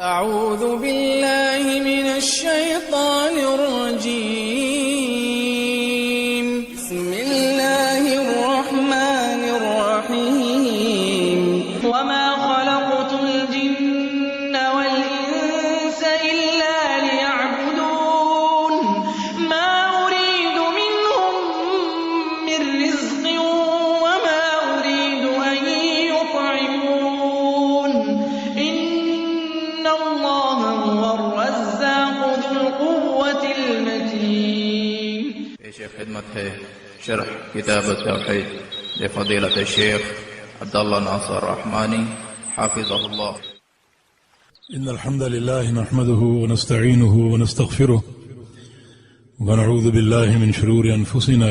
أعوذ بالله من الشيطان الرجيم. بسم الله الرحمن الرحيم. وما خلقت الجن والإنس إلا ليعبدون ما أريد منهم من رزق وما أريد أن يطعمون إن الله هو الرزاق ذو القوة المتين. پیش خدمت ہے شرح کتاب التوحید لفضیلۃ الشیخ عبداللہ ناصر رحمانی حافظہ اللہ. إن الحمد لله نحمده ونستعينه ونستغفره ونعوذ بالله من شرور أنفسنا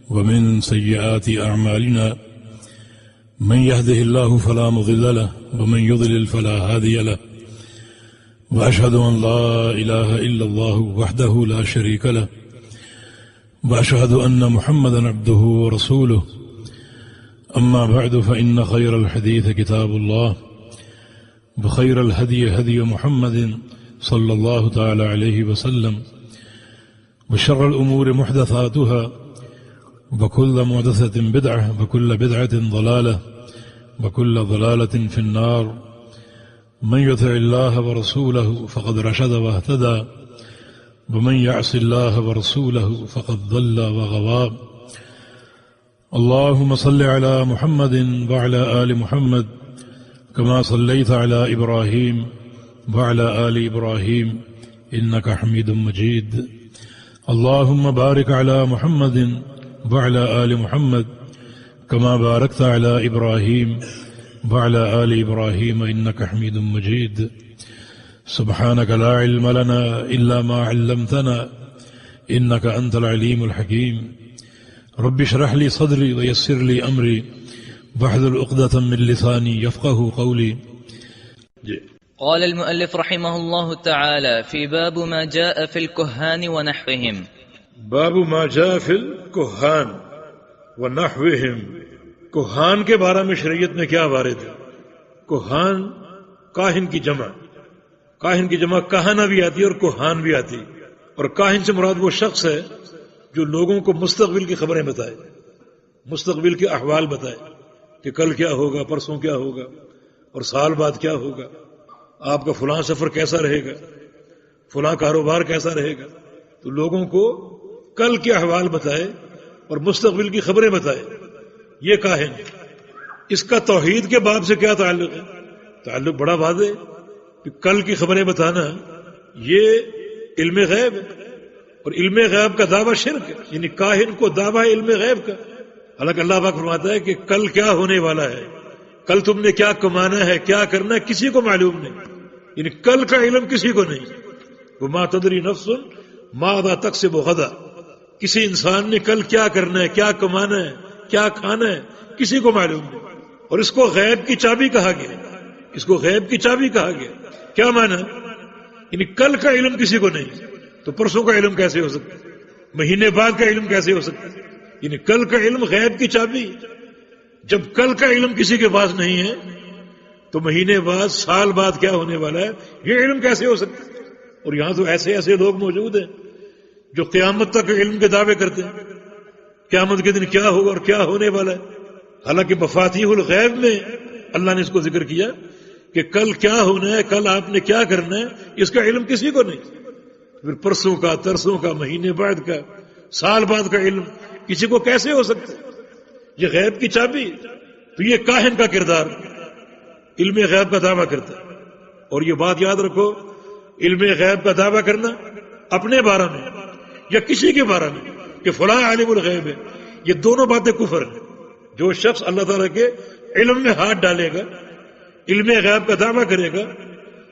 ومن سيئات أعمالنا من يهده الله فلا مضل له ومن يضلل فلا هادي له وأشهد أن لا إله إلا الله وحده لا شريك له وأشهد أن محمدا عبده ورسوله. أما بعد فإن خير الحديث كتاب الله بخير الهدي هدي محمد صلى الله تعالى عليه وسلم وشر الأمور محدثاتها وكل محدثة بدعة وكل بدعة ضلالة وكل ضلالة في النار. من يطع الله ورسوله فقد رشد واهتدى ومن يعص الله ورسوله فقد ضل وغوى. اللهم صل على محمد وعلى آل محمد كما صليت على إبراهيم وعلى آل إبراهيم إنك حميد مجيد. اللهم بارك على محمد وعلى آل محمد كما باركت على إبراهيم وعلى آل إبراهيم إنك حميد مجيد. سبحانك لا علم لنا إلا ما علمتنا إنك أنت العليم الحكيم. رب اشرح لي صدري ويسر لي أمري واحلل عقدة من لساني يفقهوا قولي. قال المؤلف رحمه الله تعالى في باب ما جاء في الكهان ونحوهم. باب ما جاء في الكهان ونحوهم. کہان کے بارے میں شریعت میں کیا وارد ہے؟ کہان کاہن کی جمع، کاہن کی جمع کہانہ بھی آتی ہے اور کہان بھی آتی ہے. اور کاہن سے مراد وہ شخص ہے جو لوگوں کو مستقبل کی خبریں بتائے، مستقبل کے احوال بتائے کہ کل کیا ہوگا، پرسوں کیا ہوگا اور سال بعد کیا ہوگا، آپ کا فلاں سفر کیسا رہے گا، فلاں کاروبار کیسا رہے گا. تو لوگوں کو کل کے احوال بتائے اور مستقبل کی خبریں بتائے، یہ کاہن. اس کا توحید کے باب سے کیا تعلق ہے؟ تعلق بڑا واضح ہے کہ کل کی خبریں بتانا یہ علم غیب ہے، اور علم غیب کا دعویٰ شرک ہے. یعنی کاہن کو دعویٰ ہے علم غیب کا، حالانکہ اللہ پاک فرماتا ہے کہ کل کیا ہونے والا ہے، کل تم نے کیا کمانا ہے، کیا کرنا ہے، کسی کو معلوم نہیں. یعنی کل کا علم کسی کو نہیں. وما تدری نفس ماذا تکسب غدا. کسی انسان نے کل کیا کرنا ہے، کیا کمانا ہے، کیا کھانا ہے، کسی کو معلوم نہیں. اور اس کو غیب کی چابی کہا گیا، اس کو غیب کی چابی کہا گیا. کیا معنی؟ یعنی کل کا علم کسی کو نہیں، تو پرسوں کا علم کیسے ہو سکتا ہے؟ مہینے بعد کا علم کیسے ہو سکتا ہے؟ یعنی کل کا علم غیب کی چابی. جب کل کا علم کسی کے پاس نہیں ہے تو مہینے بعد، سال بعد کیا ہونے والا ہے، یہ علم کیسے ہو سکتا ہے؟ اور یہاں تو ایسے ایسے لوگ موجود ہیں جو قیامت تک علم کے دعوے کرتے ہیں، قیامت کے دن کیا ہوگا اور کیا ہونے والا ہے. حالانکہ مفاتیح الغیب میں اللہ نے اس کو ذکر کیا کہ کل کیا ہونا ہے، کل آپ نے کیا کرنا ہے، اس کا علم کسی کو نہیں. پھر پرسوں کا، ترسوں کا، مہینے بعد کا، سال بعد کا علم کسی کو کیسے ہو سکتا ہے؟ یہ غیب کی چابی. تو یہ کاہن کا کردار علم غیب کا دعویٰ کرتا ہے. اور یہ بات یاد رکھو، علم غیب کا دعویٰ کرنا اپنے بارے میں یا کسی کے بارے میں کہ فلاں عالم الغیب ہے، یہ دونوں باتیں کفر ہیں. جو شخص اللہ تعالیٰ کے علم میں ہاتھ ڈالے گا، علم غیب کا دعویٰ کرے گا،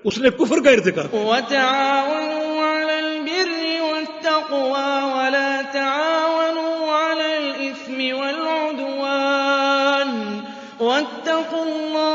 اس نے کفر کا ارتکاب. وتعاونوا على البر والتقوى ولا تعاونوا على الإثم والعدوان واتقوا الله